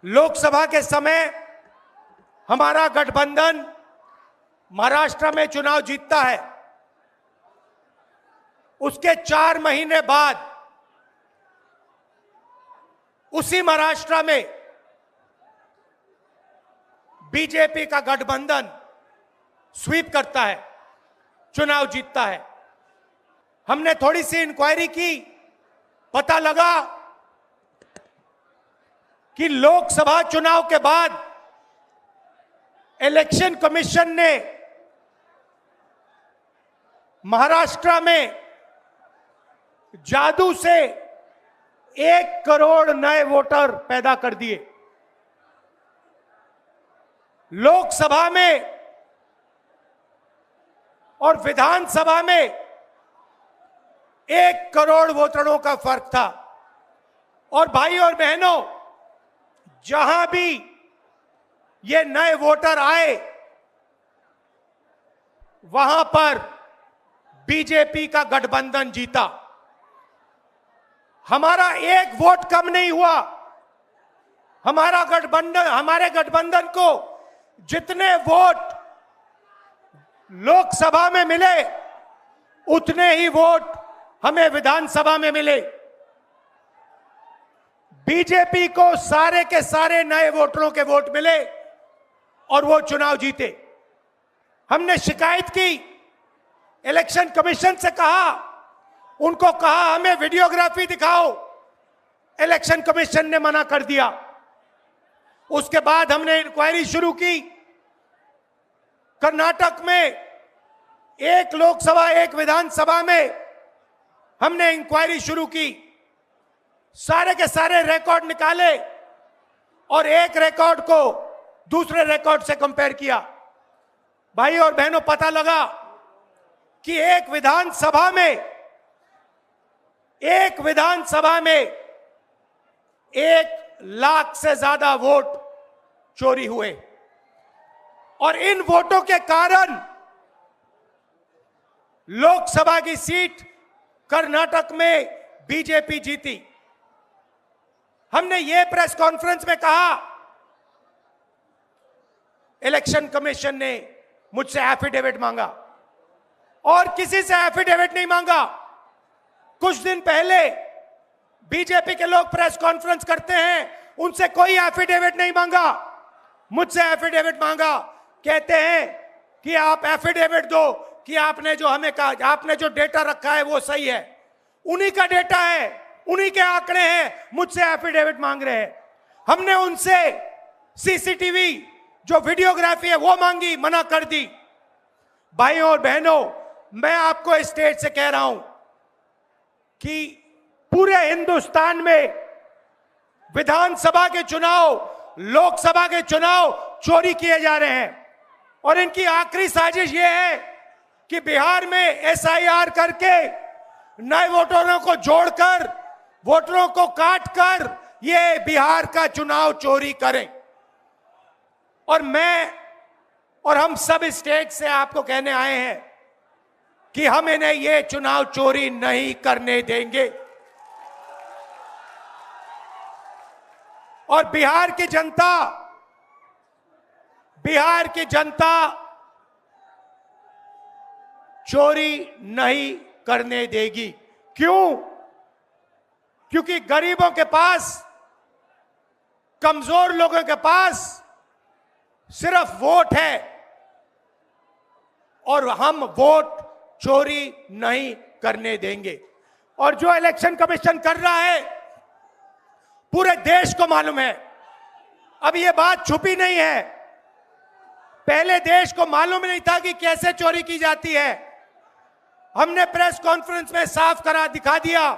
लोकसभा के समय हमारा गठबंधन महाराष्ट्र में चुनाव जीतता है। उसके 4 महीने बाद उसी महाराष्ट्र में बीजेपी का गठबंधन स्वीप करता है, चुनाव जीतता है। हमने थोड़ी सी इंक्वायरी की, पता लगा कि लोकसभा चुनाव के बाद इलेक्शन कमीशन ने महाराष्ट्र में जादू से 1 करोड़ नए वोटर पैदा कर दिए। लोकसभा में और विधानसभा में 1 करोड़ वोटरों का फर्क था। और भाई और बहनों, जहां भी ये नए वोटर आए वहां पर बीजेपी का गठबंधन जीता। हमारा 1 वोट कम नहीं हुआ। हमारे गठबंधन को जितने वोट लोकसभा में मिले उतने ही वोट हमें विधानसभा में मिले। बीजेपी को सारे के सारे नए वोटरों के वोट मिले और वो चुनाव जीते। हमने शिकायत की, इलेक्शन कमीशन से कहा, उनको कहा हमें वीडियोग्राफी दिखाओ। इलेक्शन कमीशन ने मना कर दिया। उसके बाद हमने इंक्वायरी शुरू की। कर्नाटक में 1 लोकसभा 1 विधानसभा में हमने इंक्वायरी शुरू की। सारे के सारे रिकॉर्ड निकाले और एक रिकॉर्ड को दूसरे रिकॉर्ड से कंपेयर किया। भाई और बहनों, पता लगा कि एक विधानसभा में 1 लाख से ज्यादा वोट चोरी हुए। और इन वोटों के कारण लोकसभा की सीट कर्नाटक में बीजेपी जीती। हमने ये प्रेस कॉन्फ्रेंस में कहा, इलेक्शन कमीशन ने मुझसे एफिडेविट मांगा और किसी से एफिडेविट नहीं मांगा। कुछ दिन पहले बीजेपी के लोग प्रेस कॉन्फ्रेंस करते हैं, उनसे कोई एफिडेविट नहीं मांगा, मुझसे एफिडेविट मांगा। कहते हैं कि आप एफिडेविट दो कि आपने जो हमें कहा, आपने जो डेटा रखा है वो सही है। उन्हीं का डेटा है, उन्हीं के आंकड़े हैं, मुझसे एफिडेविट मांग रहे हैं। हमने उनसे सीसीटीवी जो वीडियोग्राफी है वो मांगी, मना कर दी। भाइयों और बहनों, मैं आपको इस स्टेज से कह रहा हूं कि पूरे हिंदुस्तान में विधानसभा के चुनाव, लोकसभा के चुनाव चोरी किए जा रहे हैं। और इनकी आखिरी साजिश यह है कि बिहार में एसआईआर करके नए वोटरों को जोड़कर, वोटरों को काटकर ये बिहार का चुनाव चोरी करें। और मैं और हम सब स्टेट से आपको कहने आए हैं कि हम इन्हें ये चुनाव चोरी नहीं करने देंगे। और बिहार की जनता चोरी नहीं करने देगी। क्यों? क्योंकि गरीबों के पास, कमजोर लोगों के पास सिर्फ वोट है और हम वोट चोरी नहीं करने देंगे। और जो इलेक्शन कमीशन कर रहा है पूरे देश को मालूम है। अब ये बात छुपी नहीं है। पहले देश को मालूम नहीं था कि कैसे चोरी की जाती है। हमने प्रेस कॉन्फ्रेंस में साफ करा दिखा दिया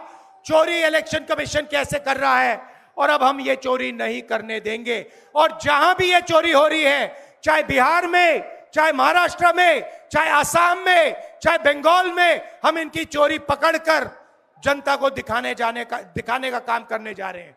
चोरी इलेक्शन कमीशन कैसे कर रहा है। और अब हम ये चोरी नहीं करने देंगे। और जहां भी ये चोरी हो रही है, चाहे बिहार में, चाहे महाराष्ट्र में, चाहे असम में, चाहे बंगाल में, हम इनकी चोरी पकड़कर जनता को दिखाने का काम करने जा रहे हैं।